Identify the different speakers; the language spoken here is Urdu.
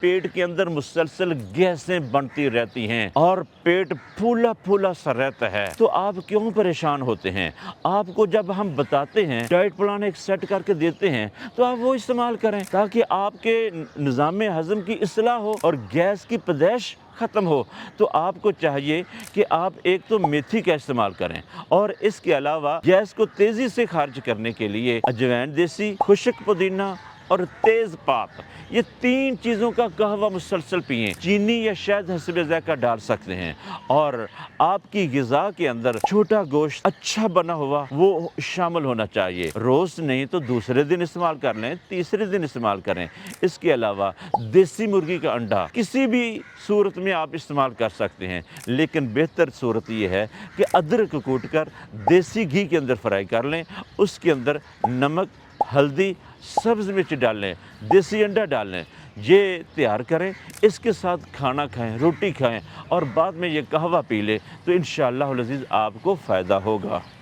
Speaker 1: پیٹ کے اندر مسلسل گیسیں بنتی رہتی ہیں اور پیٹ پھولا پھولا سا رہتا ہے، تو آپ کیوں پریشان ہوتے ہیں؟ آپ کو جب ہم بتاتے ہیں، ڈائٹ پلان ایک سیٹ کر کے دیتے ہیں، تو آپ وہ استعمال کریں تاکہ آپ کے نظام ہضم کی اصلاح ہو اور گیس کی پیدائش ختم ہو۔ تو آپ کو چاہیے کہ آپ ایک تو میتھی کا استعمال کریں، اور اس کے علاوہ گیس کو تیزی سے خارج کرنے کے لیے اجوائن دیسی، خشک پودینہ اور تیز پات، یہ 3 چیزوں کا قہوہ مسلسل پئیں۔ چینی یا شہد حسب ذائقہ ڈال سکتے ہیں، اور آپ کی غذا کے اندر چھوٹا گوشت اچھا بنا ہوا وہ شامل ہونا چاہیے۔ روز نہیں تو دوسرے دن استعمال کر لیں، تیسرے دن استعمال کریں۔ اس کے علاوہ دیسی مرغی کا انڈا کسی بھی صورت میں آپ استعمال کر سکتے ہیں، لیکن بہتر صورت یہ ہے کہ ادرک کوٹ کر دیسی گھی کے اندر فرائی کر لیں، اس کے اندر نمک، ہلدی، سبز مرچ ڈال لیں، دیسی انڈا ڈال لیں، یہ تیار کریں، اس کے ساتھ کھانا کھائیں، روٹی کھائیں، اور بعد میں یہ قہوہ پی لیں، تو انشاءاللہ العزیز آپ کو فائدہ ہوگا۔